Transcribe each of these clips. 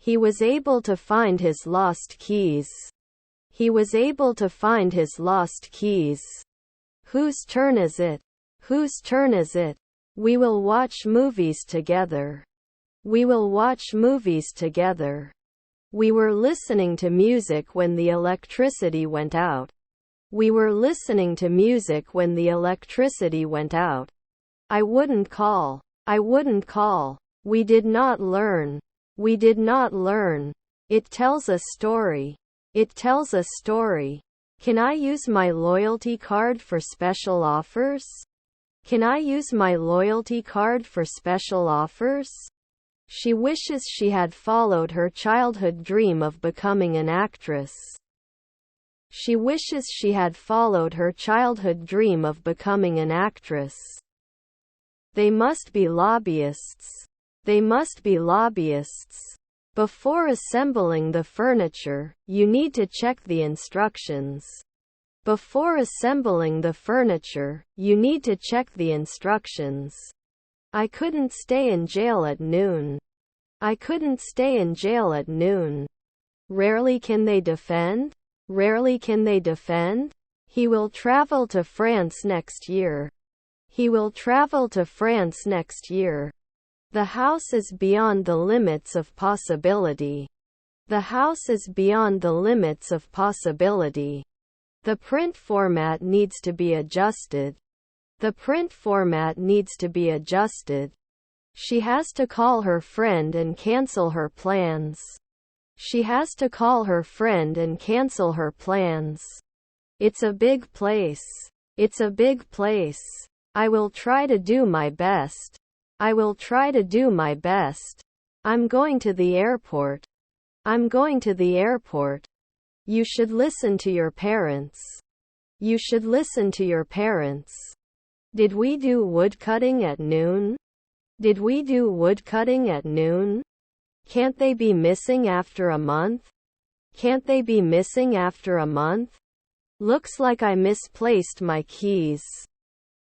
He was able to find his lost keys. He was able to find his lost keys. Whose turn is it? Whose turn is it? We will watch movies together. We will watch movies together. We were listening to music when the electricity went out. We were listening to music when the electricity went out. I wouldn't call. I wouldn't call. We did not learn. We did not learn. It tells a story. It tells a story. Can I use my loyalty card for special offers? Can I use my loyalty card for special offers? She wishes she had followed her childhood dream of becoming an actress. She wishes she had followed her childhood dream of becoming an actress. They must be lobbyists. They must be lobbyists. Before assembling the furniture, you need to check the instructions. Before assembling the furniture, you need to check the instructions. I couldn't stay in jail at noon. I couldn't stay in jail at noon. Rarely can they defend? Rarely can they defend? He will travel to France next year. He will travel to France next year. The house is beyond the limits of possibility. The house is beyond the limits of possibility. The print format needs to be adjusted. The print format needs to be adjusted. She has to call her friend and cancel her plans. She has to call her friend and cancel her plans. It's a big place. It's a big place. I will try to do my best. I will try to do my best. I'm going to the airport. I'm going to the airport. You should listen to your parents. You should listen to your parents. Did we do woodcutting at noon? Did we do woodcutting at noon? Can't they be missing after a month? Can't they be missing after a month? Looks like I misplaced my keys.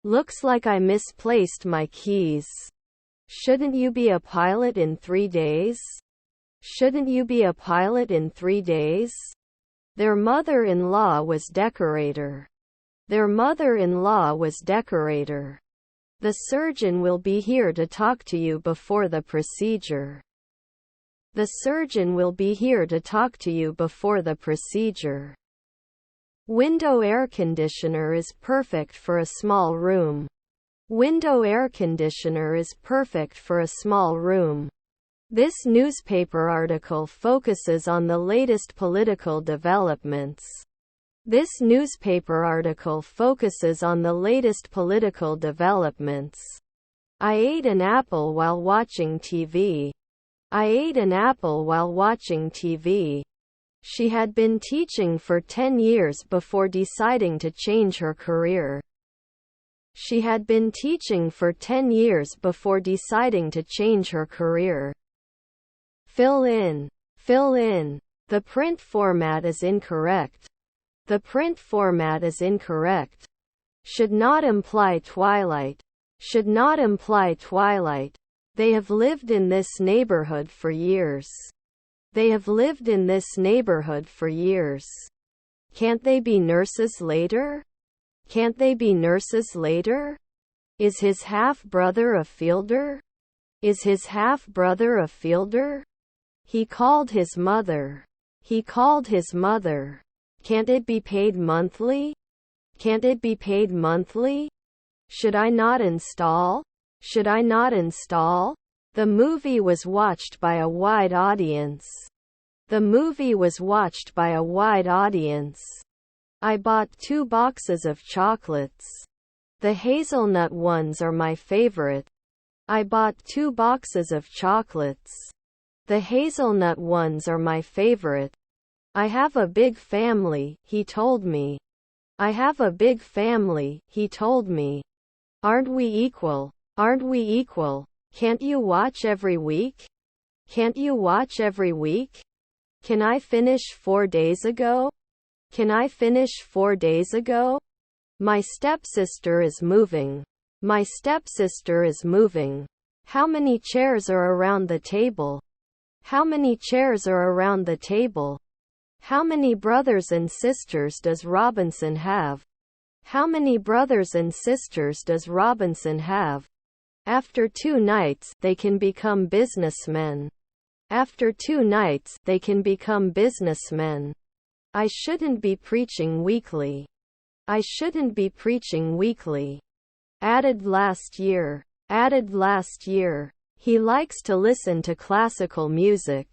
Looks like I misplaced my keys. Shouldn't you be a pilot in 3 days? Shouldn't you be a pilot in 3 days? Their mother-in-law was decorator. Their mother-in-law was decorator. The surgeon will be here to talk to you before the procedure. The surgeon will be here to talk to you before the procedure. Window air conditioner is perfect for a small room. Window air conditioner is perfect for a small room. This newspaper article focuses on the latest political developments. This newspaper article focuses on the latest political developments. I ate an apple while watching TV. I ate an apple while watching TV. She had been teaching for 10 years before deciding to change her career. She had been teaching for 10 years before deciding to change her career. Fill in. Fill in. The print format is incorrect. The print format is incorrect. Should not imply twilight. Should not imply twilight. They have lived in this neighborhood for years. They have lived in this neighborhood for years. Can't they be nurses later? Can't they be nurses later? Is his half-brother a fielder? Is his half-brother a fielder? He called his mother. He called his mother. Can't it be paid monthly? Can't it be paid monthly? Should I not install? Should I not install? The movie was watched by a wide audience. The movie was watched by a wide audience. I bought 2 boxes of chocolates. The hazelnut ones are my favorite. I bought 2 boxes of chocolates. The hazelnut ones are my favorite. I have a big family, he told me. I have a big family, he told me. Aren't we equal? Aren't we equal? Can't you watch every week? Can't you watch every week? Can I finish 4 days ago? Can I finish 4 days ago? My stepsister is moving. My stepsister is moving. How many chairs are around the table? How many chairs are around the table? How many brothers and sisters does Robinson have? How many brothers and sisters does Robinson have? After 2 nights, they can become businessmen. After 2 nights, they can become businessmen. I shouldn't be preaching weekly. I shouldn't be preaching weekly. Added last year. Added last year. He likes to listen to classical music.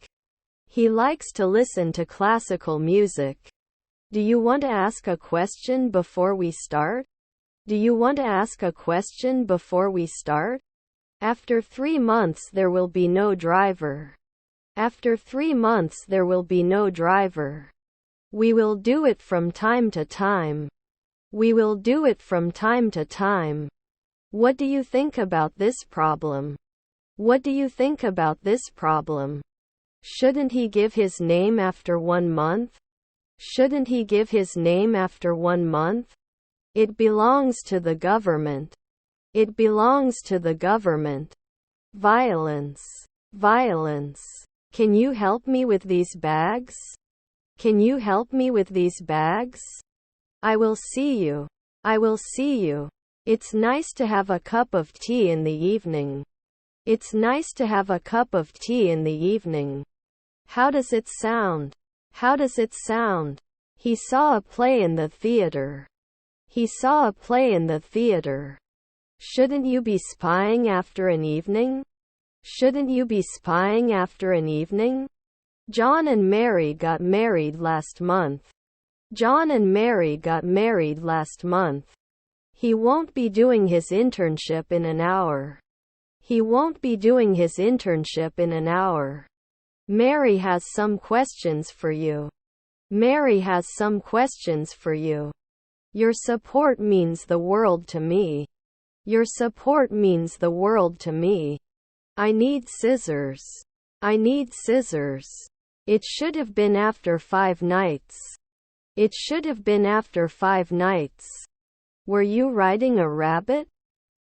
He likes to listen to classical music. Do you want to ask a question before we start? Do you want to ask a question before we start? After 3 months there will be no driver. After 3 months there will be no driver. We will do it from time to time. We will do it from time to time. What do you think about this problem? What do you think about this problem? Shouldn't he give his name after 1 month? Shouldn't he give his name after 1 month? It belongs to the government. It belongs to the government. Violence. Violence. Can you help me with these bags? Can you help me with these bags? I will see you. I will see you. It's nice to have a cup of tea in the evening. It's nice to have a cup of tea in the evening. How does it sound? How does it sound? He saw a play in the theater. He saw a play in the theater. Shouldn't you be spying after an evening? Shouldn't you be spying after an evening? John and Mary got married last month. John and Mary got married last month. He won't be doing his internship in an hour. He won't be doing his internship in an hour. Mary has some questions for you. Mary has some questions for you. Your support means the world to me. Your support means the world to me. I need scissors. I need scissors. It should have been after 5 nights. It should have been after 5 nights. Were you riding a rabbit?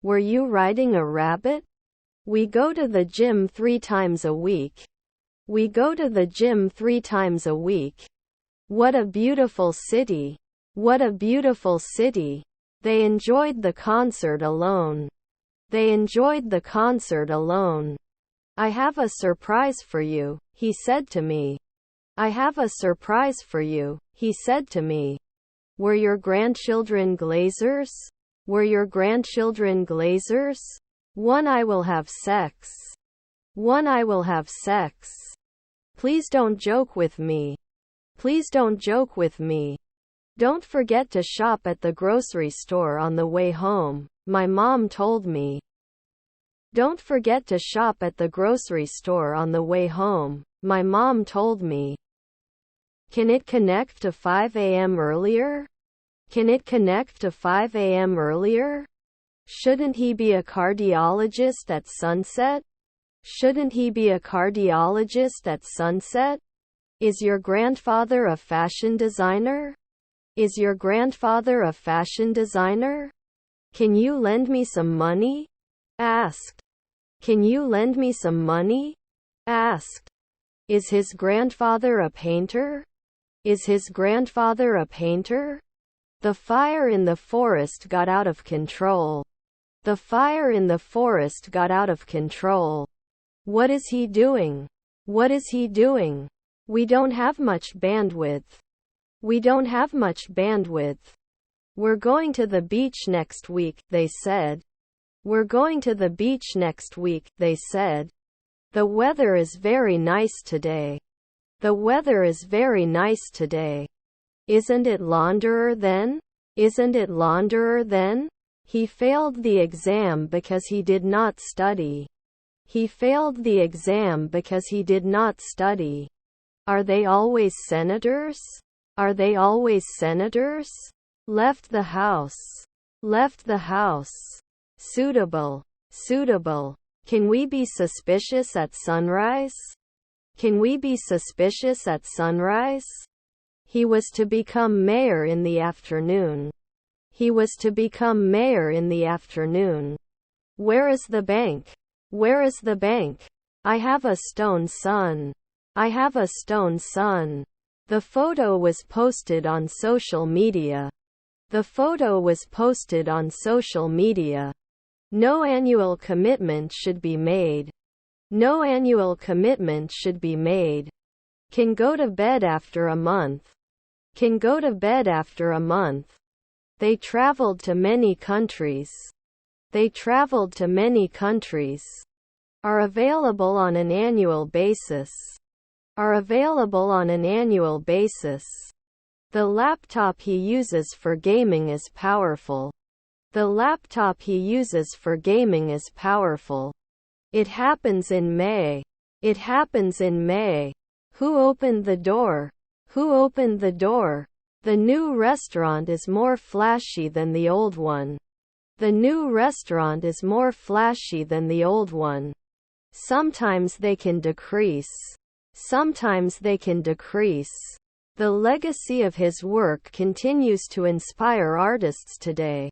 Were you riding a rabbit? We go to the gym 3 times a week. We go to the gym 3 times a week. What a beautiful city. What a beautiful city. They enjoyed the concert alone. They enjoyed the concert alone. I have a surprise for you, he said to me. I have a surprise for you, he said to me. Were your grandchildren Glazers? Were your grandchildren Glazers? One I will have sex. One I will have sex. Please don't joke with me. Please don't joke with me. Don't forget to shop at the grocery store on the way home, my mom told me. Don't forget to shop at the grocery store on the way home, my mom told me. Can it connect to 5 a.m. earlier? Can it connect to 5 a.m. earlier? Shouldn't he be a cardiologist at sunset? Shouldn't he be a cardiologist at sunset? Is your grandfather a fashion designer? Is your grandfather a fashion designer? Can you lend me some money? Asked. Can you lend me some money? Asked. Is his grandfather a painter? Is his grandfather a painter? The fire in the forest got out of control. The fire in the forest got out of control. What is he doing? What is he doing? We don't have much bandwidth. We don't have much bandwidth. We're going to the beach next week, they said. We're going to the beach next week, they said. The weather is very nice today. The weather is very nice today. Isn't it launderer then? Isn't it launderer then? He failed the exam because he did not study. He failed the exam because he did not study. Are they always senators? Are they always senators? Left the house. Left the house. Suitable. Suitable. Can we be suspicious at sunrise? Can we be suspicious at sunrise? He was to become mayor in the afternoon. He was to become mayor in the afternoon. Where is the bank? Where is the bank? I have a stone son. I have a stone son. The photo was posted on social media. The photo was posted on social media. No annual commitment should be made. No annual commitment should be made. Can go to bed after a month. Can go to bed after a month. They traveled to many countries. They traveled to many countries. Are available on an annual basis. Are available on an annual basis. The laptop he uses for gaming is powerful. The laptop he uses for gaming is powerful. It happens in May. It happens in May. Who opened the door? Who opened the door? The new restaurant is more flashy than the old one. The new restaurant is more flashy than the old one. Sometimes they can decrease. Sometimes they can decrease. The legacy of his work continues to inspire artists today.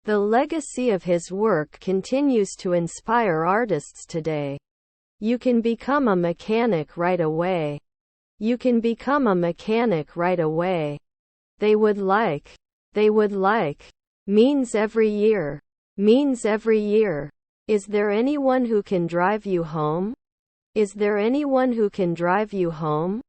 The legacy of his work continues to inspire artists today. You can become a mechanic right away. You can become a mechanic right away. They would like. They would like. Means every year. Means every year. Is there anyone who can drive you home? Is there anyone who can drive you home?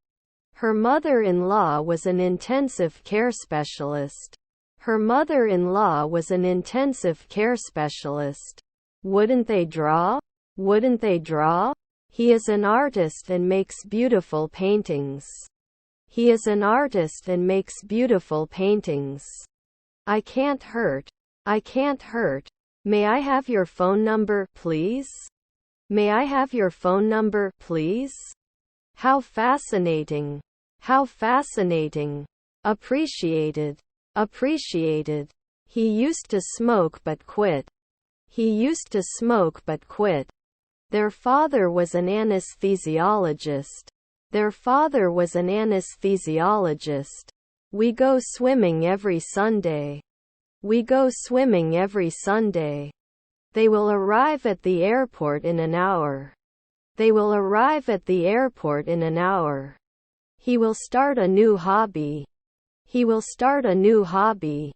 Her mother-in-law was an intensive care specialist. Her mother-in-law was an intensive care specialist. Wouldn't they draw? Wouldn't they draw? He is an artist and makes beautiful paintings. He is an artist and makes beautiful paintings. I can't hurt. I can't hurt. May I have your phone number, please? May I have your phone number, please? How fascinating. How fascinating. Appreciated. Appreciated. He used to smoke but quit. He used to smoke but quit. Their father was an anesthesiologist. Their father was an anesthesiologist. We go swimming every Sunday. We go swimming every Sunday. They will arrive at the airport in an hour. They will arrive at the airport in an hour. He will start a new hobby. He will start a new hobby.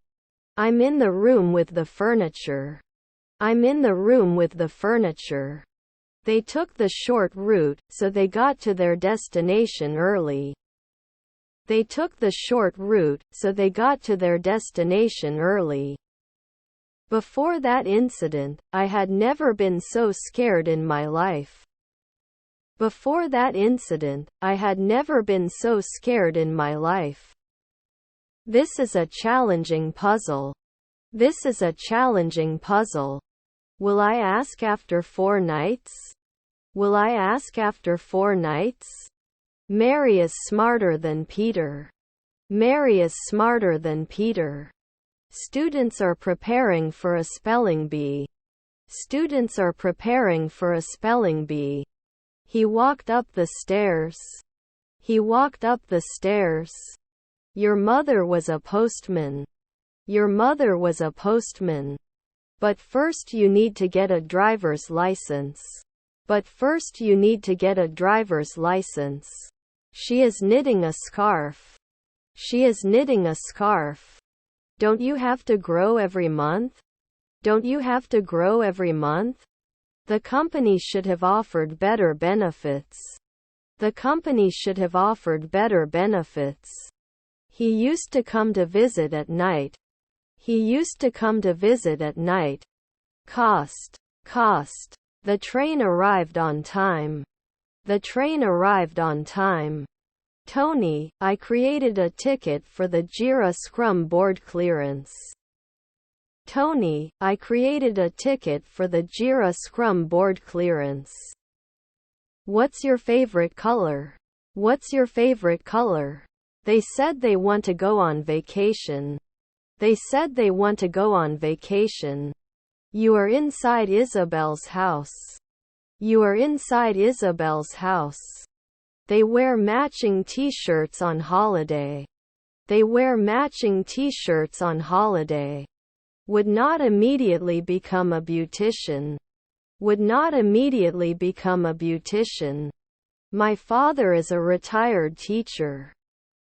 I'm in the room with the furniture. I'm in the room with the furniture. They took the short route, so they got to their destination early. They took the short route, so they got to their destination early. Before that incident, I had never been so scared in my life. Before that incident, I had never been so scared in my life. This is a challenging puzzle. This is a challenging puzzle. Will I ask after 4 nights? Will I ask after 4 nights? Mary is smarter than Peter. Mary is smarter than Peter. Students are preparing for a spelling bee. Students are preparing for a spelling bee. He walked up the stairs. He walked up the stairs. Your mother was a postman. Your mother was a postman. But first you need to get a driver's license. But first you need to get a driver's license. She is knitting a scarf. She is knitting a scarf. Don't you have to grow every month? Don't you have to grow every month? The company should have offered better benefits. The company should have offered better benefits. He used to come to visit at night. He used to come to visit at night. Cost. Cost. The train arrived on time. The train arrived on time. Tony, I created a ticket for the JIRA Scrum board clearance. Tony, I created a ticket for the JIRA Scrum board clearance. What's your favorite color? What's your favorite color? They said they want to go on vacation. They said they want to go on vacation. You are inside Isabel's house. You are inside Isabel's house. They wear matching t-shirts on holiday. They wear matching t-shirts on holiday. Would not immediately become a beautician. would not immediately become a beautician. My father is a retired teacher.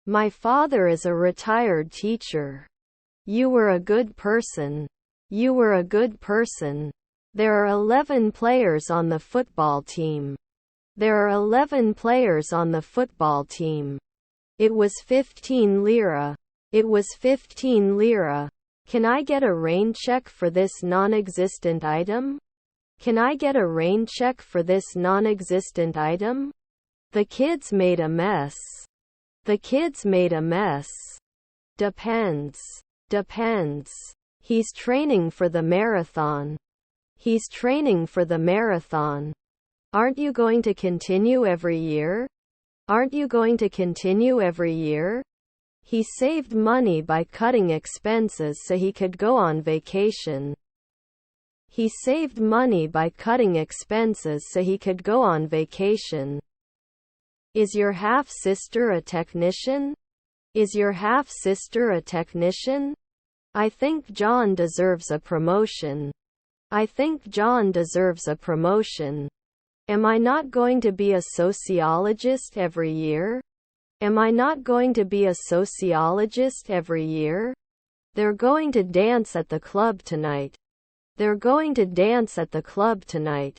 My father is a retired teacher. You were a good person. You were a good person. There are 11 players on the football team. There are 11 players on the football team. It was 15 lira. It was 15 lira. Can I get a rain check for this non-existent item? Can I get a rain check for this non-existent item? The kids made a mess. The kids made a mess. Depends. Depends. He's training for the marathon. He's training for the marathon. Aren't you going to continue every year? Aren't you going to continue every year? He saved money by cutting expenses so he could go on vacation. He saved money by cutting expenses so he could go on vacation. Is your half-sister a technician? Is your half-sister a technician? I think John deserves a promotion. I think John deserves a promotion. Am I not going to be a sociologist every year? Am I not going to be a sociologist every year? They're going to dance at the club tonight. They're going to dance at the club tonight.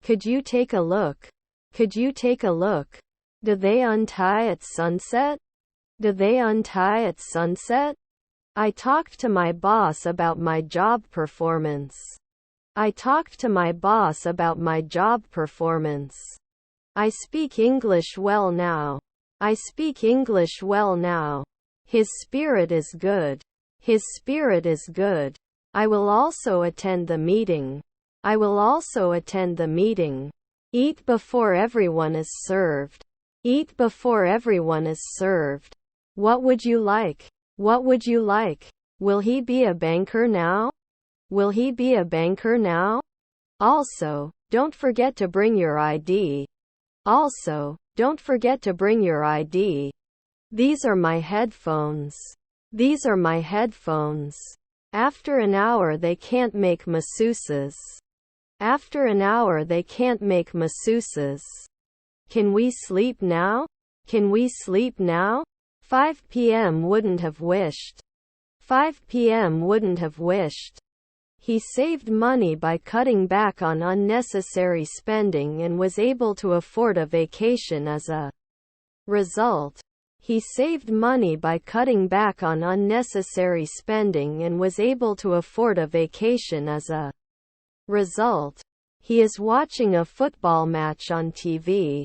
Could you take a look? Could you take a look? Do they untie at sunset? Do they untie at sunset? I talked to my boss about my job performance. I talked to my boss about my job performance. I speak English well now. I speak English well now. His spirit is good. His spirit is good. I will also attend the meeting. I will also attend the meeting. Eat before everyone is served. Eat before everyone is served. What would you like? What would you like? Will he be a banker now? Will he be a banker now? Also, don't forget to bring your ID. Also, don't forget to bring your ID. These are my headphones. These are my headphones. After an hour they can't make masseuses. After an hour they can't make masseuses. Can we sleep now? Can we sleep now? 5 p.m. wouldn't have wished. 5 p.m. wouldn't have wished. He saved money by cutting back on unnecessary spending and was able to afford a vacation as a result. He saved money by cutting back on unnecessary spending and was able to afford a vacation as a result. He is watching a football match on TV.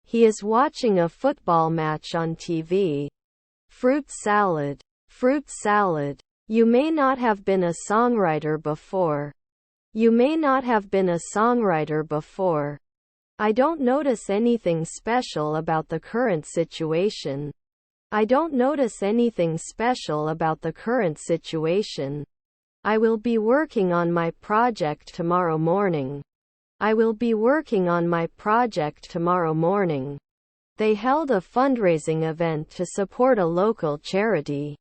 He is watching a football match on TV. Fruit salad. Fruit salad. You may not have been a songwriter before. You may not have been a songwriter before. I don't notice anything special about the current situation. I don't notice anything special about the current situation. I will be working on my project tomorrow morning. I will be working on my project tomorrow morning. They held a fundraising event to support a local charity.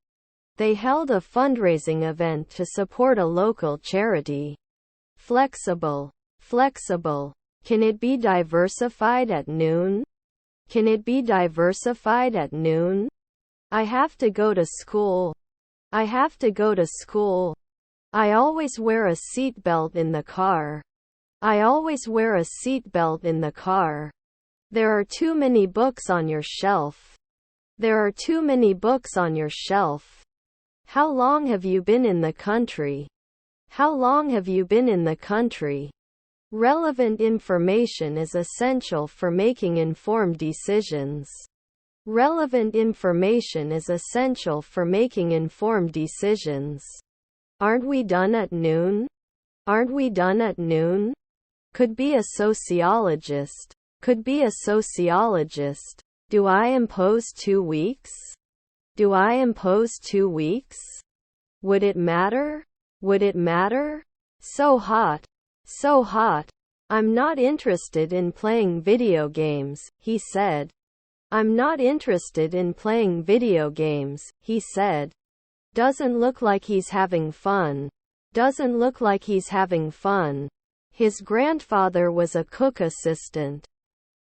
They held a fundraising event to support a local charity. Flexible. Flexible. Can it be diversified at noon? Can it be diversified at noon? I have to go to school. I have to go to school. I always wear a seatbelt in the car. I always wear a seatbelt in the car. There are too many books on your shelf. There are too many books on your shelf. How long have you been in the country? How long have you been in the country? Relevant information is essential for making informed decisions. Relevant information is essential for making informed decisions. Aren't we done at noon? Aren't we done at noon? Could be a sociologist. Could be a sociologist. Do I impose 2 weeks? Do I impose 2 weeks? Would it matter? Would it matter? So hot. So hot. I'm not interested in playing video games, he said. I'm not interested in playing video games, he said. Doesn't look like he's having fun. Doesn't look like he's having fun. His grandfather was a cook assistant.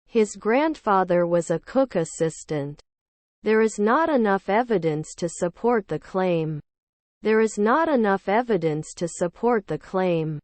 His grandfather was a cook assistant. There is not enough evidence to support the claim. There is not enough evidence to support the claim.